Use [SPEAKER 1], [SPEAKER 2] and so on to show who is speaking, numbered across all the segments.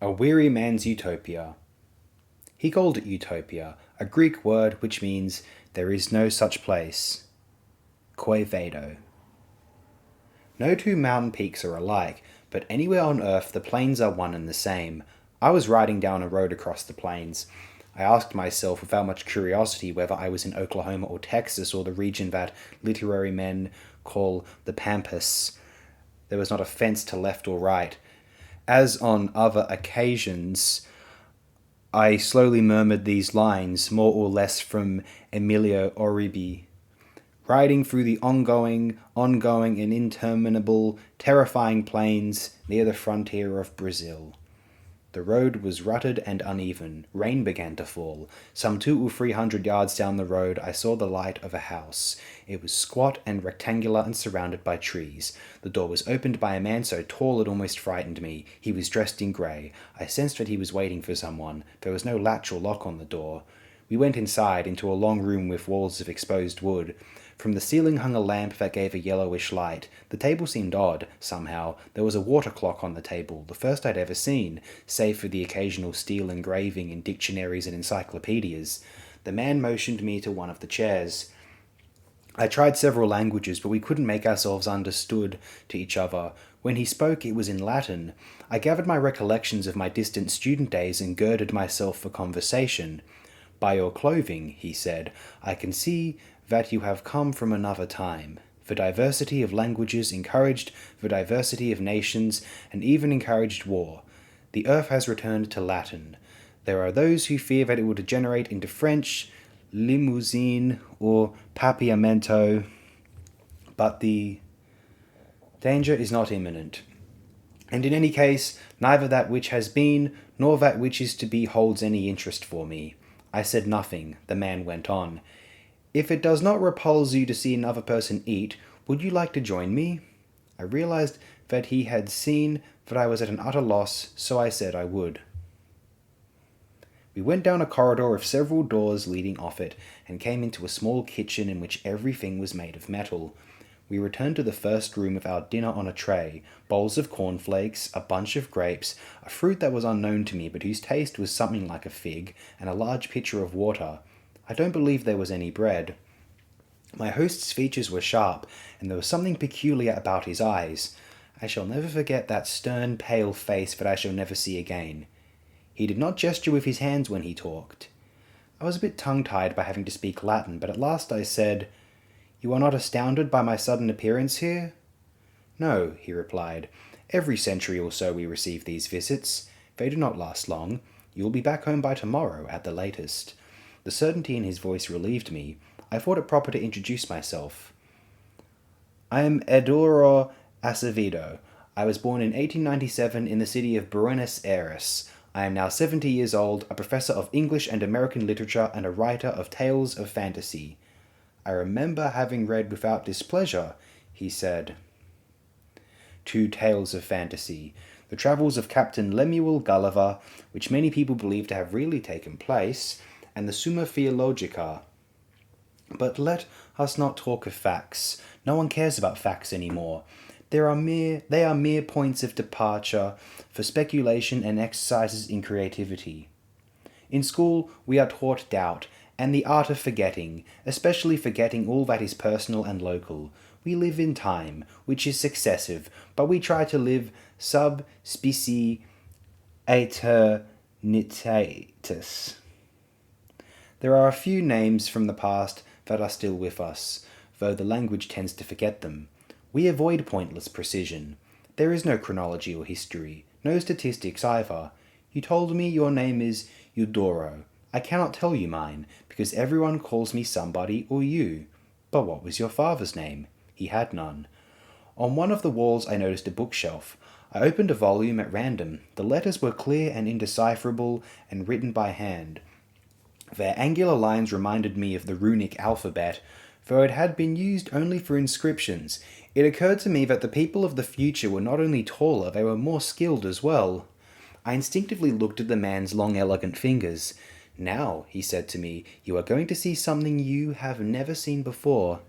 [SPEAKER 1] A weary man's utopia. He called it Utopia, a Greek word which means there is no such place. Koi vado. No two mountain peaks are alike, but anywhere on Earth the plains are one and the same. I was riding down a road across the plains. I asked myself without much curiosity whether I was in Oklahoma or Texas or the region that literary men call the Pampas. There was not a fence to left or right. As on other occasions, I slowly murmured these lines, more or less from Emilio Oribe. Riding through the ongoing and interminable, terrifying plains near the frontier of Brazil. The road was rutted and uneven. Rain began to fall. Some 200 or 300 yards down the road I saw the light of a house. It was squat and rectangular and surrounded by trees. The door was opened by a man so tall it almost frightened me. He was dressed in grey. I sensed that he was waiting for someone. There was no latch or lock on the door. We went inside, into a long room with walls of exposed wood. From the ceiling hung a lamp that gave a yellowish light. The table seemed odd, somehow. There was a water clock on the table, the first I'd ever seen, save for the occasional steel engraving in dictionaries and encyclopedias. The man motioned me to one of the chairs. I tried several languages, but we couldn't make ourselves understood to each other. When he spoke, it was in Latin. I gathered my recollections of my distant student days and girded myself for conversation. "By your clothing," he said, "I can see that you have come from another time. The diversity of languages encouraged the diversity of nations and even encouraged war. The earth has returned to Latin. There are those who fear that it will degenerate into French, limousine, or papiamento, but the danger is not imminent. And in any case, neither that which has been nor that which is to be holds any interest for me." I said nothing. The man went on. "If it does not repulse you to see another person eat, would you like to join me?" I realized that he had seen that I was at an utter loss, so I said I would. We went down a corridor with several doors leading off it, and came into a small kitchen in which everything was made of metal. We returned to the first room with our dinner on a tray, bowls of cornflakes, a bunch of grapes, a fruit that was unknown to me but whose taste was something like a fig, and a large pitcher of water. I don't believe there was any bread. My host's features were sharp, and there was something peculiar about his eyes. I shall never forget that stern, pale face that I shall never see again. He did not gesture with his hands when he talked. I was a bit tongue-tied by having to speak Latin, but at last I said, "You are not astounded by my sudden appearance here?" "No," he replied. "Every century or so we receive these visits. They do not last long. You will be back home by tomorrow, at the latest." The certainty in his voice relieved me. I thought it proper to introduce myself. "I am Edoro Acevedo. I was born in 1897 in the city of Buenos Aires. I am now 70 years old, a professor of English and American literature, and a writer of tales of fantasy." "I remember having read without displeasure," he said, "two tales of fantasy, the travels of Captain Lemuel Gulliver, which many people believe to have really taken place, and the Summa Theologica. But let us not talk of facts. No one cares about facts anymore. They are mere points of departure for speculation and exercises in creativity. In school, we are taught doubt, and the art of forgetting, especially forgetting all that is personal and local. We live in time, which is successive, but we try to live sub specie aeternitatis. There are a few names from the past that are still with us, though the language tends to forget them. We avoid pointless precision. There is no chronology or history, no statistics either. You told me your name is Eudoro. I cannot tell you mine, because everyone calls me somebody or you. But what was your father's name? He had none. On one of the walls I noticed a bookshelf. I opened a volume at random. The letters were clear and indecipherable and written by hand. Their angular lines reminded me of the runic alphabet, though it had been used only for inscriptions. It occurred to me that the people of the future were not only taller, they were more skilled as well. I instinctively looked at the man's long, elegant fingers. "Now," he said to me, "you are going to see something you have never seen before."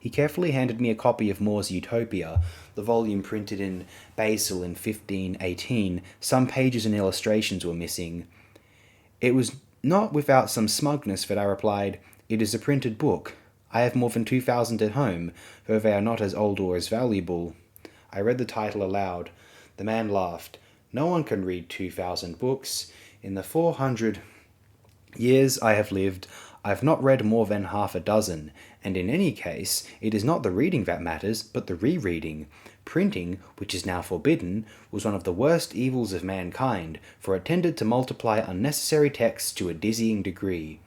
[SPEAKER 1] He carefully handed me a copy of More's Utopia, the volume printed in Basel in 1518. Some pages and illustrations were missing. It was not without some smugness that I replied, "It is a printed book. I have more than 2,000 at home, though they are not as old or as valuable." I read the title aloud. The man laughed. "No one can read 2,000 books. In the 400 years I have lived, I've not read more than half a dozen, and in any case, it is not the reading that matters, but the rereading. Printing, which is now forbidden, was one of the worst evils of mankind, for it tended to multiply unnecessary texts to a dizzying degree."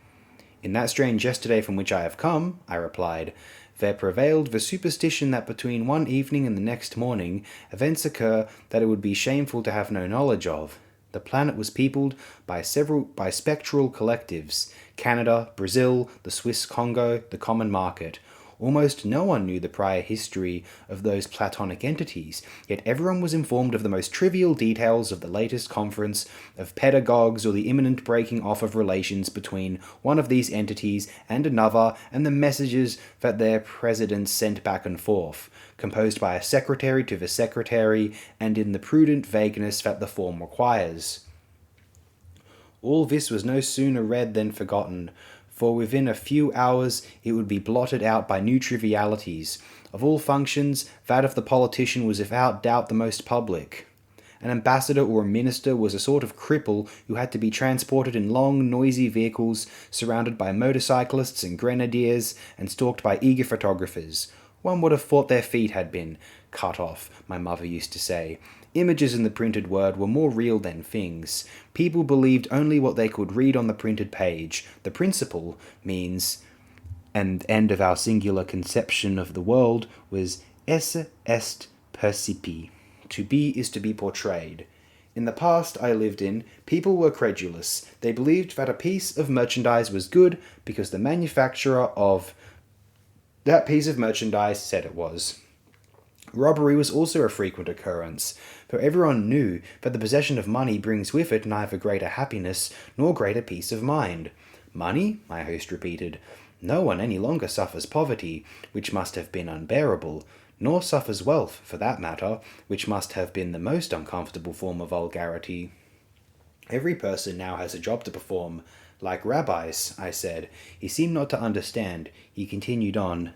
[SPEAKER 1] "In that strange yesterday from which I have come," I replied, "there prevailed the superstition that between one evening and the next morning, events occur that it would be shameful to have no knowledge of. The planet was peopled by spectral collectives: Canada, Brazil, the Swiss Congo, the common market. Almost no one knew the prior history of those Platonic entities, yet everyone was informed of the most trivial details of the latest conference of pedagogues or the imminent breaking off of relations between one of these entities and another, and the messages that their presidents sent back and forth, composed by a secretary to the secretary, and in the prudent vagueness that the form requires. All this was no sooner read than forgotten, for within a few hours it would be blotted out by new trivialities. Of all functions, that of the politician was without doubt the most public. An ambassador or a minister was a sort of cripple who had to be transported in long, noisy vehicles, surrounded by motorcyclists and grenadiers, and stalked by eager photographers. One would have thought their feet had been cut off, my mother used to say. Images in the printed word were more real than things. People believed only what they could read on the printed page. The principal means and end of our singular conception of the world was esse est percipi. To be is to be portrayed. In the past I lived in, people were credulous. They believed that a piece of merchandise was good because the manufacturer of that piece of merchandise said it was. Robbery was also a frequent occurrence, for everyone knew that the possession of money brings with it neither greater happiness nor greater peace of mind. "Money?" my host repeated. "No one any longer suffers poverty, which must have been unbearable, nor suffers wealth, for that matter, which must have been the most uncomfortable form of vulgarity. Every person now has a job to perform, like rabbis," I said. He seemed not to understand. He continued on.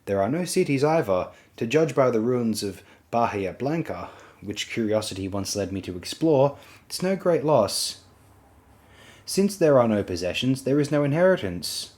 [SPEAKER 1] "There are no cities either. To judge by the ruins of Bahia Blanca, which curiosity once led me to explore, it's no great loss. Since there are no possessions, there is no inheritance.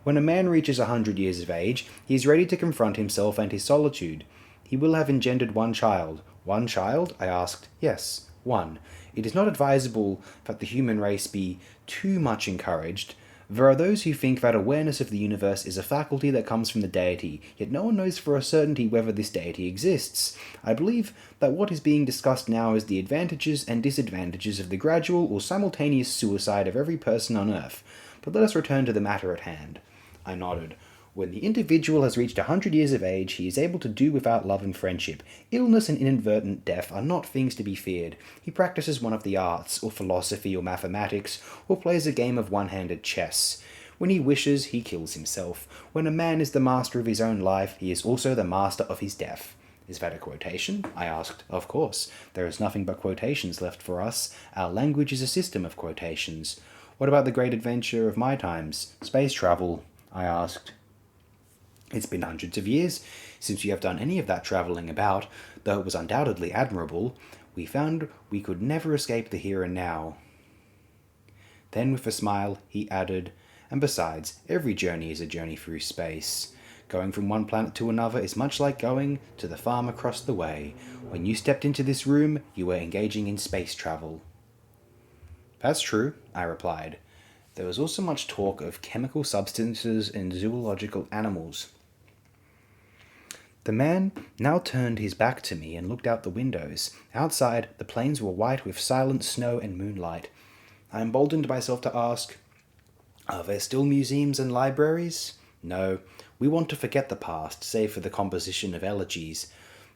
[SPEAKER 1] When a man reaches 100 years of age, he is ready to confront himself and his solitude. He will have engendered one child." "One child?" I asked. "Yes, one. It is not advisable that the human race be too much encouraged. There are those who think that awareness of the universe is a faculty that comes from the deity, yet no one knows for a certainty whether this deity exists. I believe that what is being discussed now is the advantages and disadvantages of the gradual or simultaneous suicide of every person on earth. But let us return to the matter at hand." I nodded. "When the individual has reached 100 years of age, he is able to do without love and friendship. Illness and inadvertent death are not things to be feared. He practices one of the arts, or philosophy, or mathematics, or plays a game of one-handed chess. When he wishes, he kills himself. When a man is the master of his own life, he is also the master of his death." "Is that a quotation?" I asked. "Of course. There is nothing but quotations left for us. Our language is a system of quotations." "What about the great adventure of my times, space travel?" I asked. "It's been hundreds of years since you have done any of that travelling about, though it was undoubtedly admirable. We found we could never escape the here and now." Then with a smile, he added, "And besides, every journey is a journey through space. Going from one planet to another is much like going to the farm across the way. When you stepped into this room, you were engaging in space travel." "That's true," I replied. There was also much talk of chemical substances in zoological animals. The man now turned his back to me and looked out the windows. Outside, the plains were white with silent snow and moonlight. I emboldened myself to ask, "Are there still museums and libraries?" "No. We want to forget the past, save for the composition of elegies.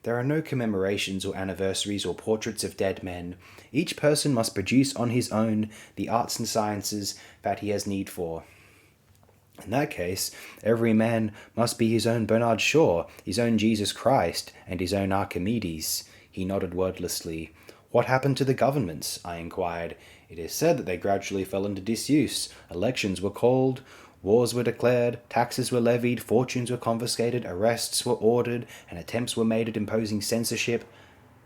[SPEAKER 1] There are no commemorations or anniversaries or portraits of dead men. Each person must produce on his own the arts and sciences that he has need for. In that case, every man must be his own Bernard Shaw, his own Jesus Christ, and his own Archimedes. He nodded wordlessly. What happened to the governments? I inquired. It is said that they gradually fell into disuse. Elections were called, wars were declared, taxes were levied, fortunes were confiscated, arrests were ordered, and attempts were made at imposing censorship.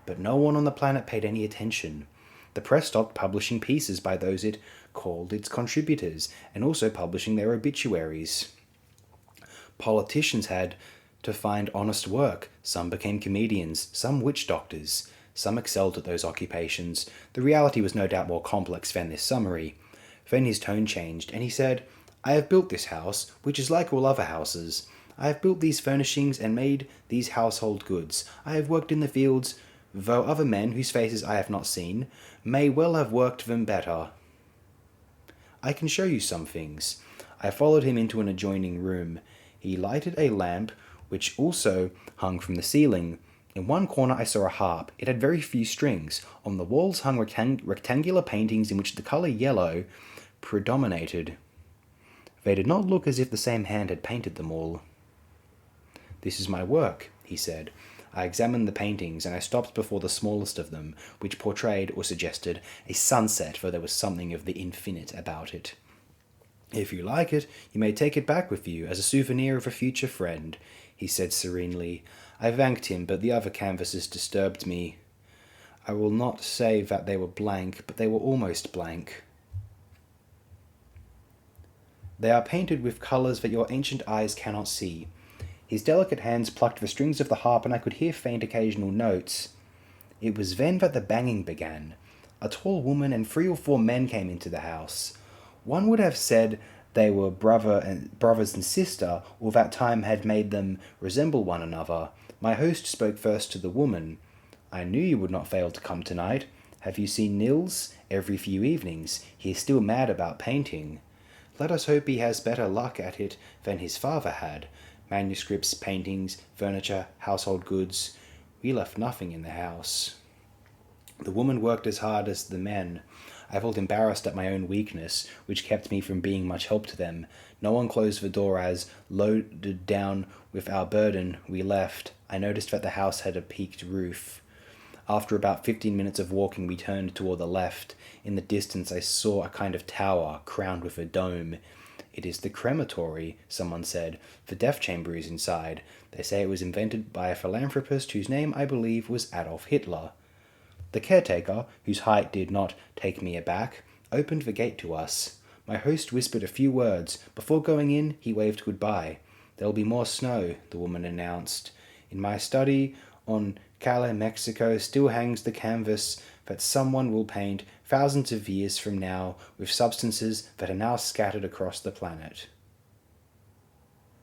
[SPEAKER 1] But no one on the planet paid any attention. The press stopped publishing pieces by those it called its contributors, and also publishing their obituaries. Politicians had to find honest work. Some became comedians, some witch doctors. Some excelled at those occupations. The reality was no doubt more complex than this summary. Then his tone changed, and he said, I have built this house, which is like all other houses. I have built these furnishings and made these household goods. I have worked in the fields, though other men, whose faces I have not seen, may well have worked them better. I can show you some things. I followed him into an adjoining room. He lighted a lamp, which also hung from the ceiling. In one corner I saw a harp. It had very few strings. On the walls hung rectangular paintings in which the colour yellow predominated. They did not look as if the same hand had painted them all. This is my work, he said. I examined the paintings, and I stopped before the smallest of them, which portrayed, or suggested, a sunset, for there was something of the infinite about it. If you like it, you may take it back with you as a souvenir of a future friend, he said serenely. I thanked him, but the other canvases disturbed me. I will not say that they were blank, but they were almost blank. They are painted with colours that your ancient eyes cannot see. His delicate hands plucked the strings of the harp, and I could hear faint occasional notes. It was then that the banging began. A tall woman and 3 or 4 men came into the house. One would have said they were brothers and sister, or that time had made them resemble one another. My host spoke first to the woman. I knew you would not fail to come tonight. Have you seen Nils? Every few evenings. He is still mad about painting. Let us hope he has better luck at it than his father had. Manuscripts, paintings, furniture, household goods. We left nothing in the house. The woman worked as hard as the men. I felt embarrassed at my own weakness, which kept me from being much help to them. No one closed the door as, loaded down with our burden, we left. I noticed that the house had a peaked roof. After about 15 minutes of walking, we turned toward the left. In the distance, I saw a kind of tower crowned with a dome. It is the crematory, someone said. The death chamber is inside. They say it was invented by a philanthropist whose name, I believe, was Adolf Hitler. The caretaker, whose height did not take me aback, opened the gate to us. My host whispered a few words. Before going in, he waved goodbye. There will be more snow, the woman announced. In my study on Cala, Mexico, still hangs the canvas that someone will paint thousands of years from now with substances that are now scattered across the planet.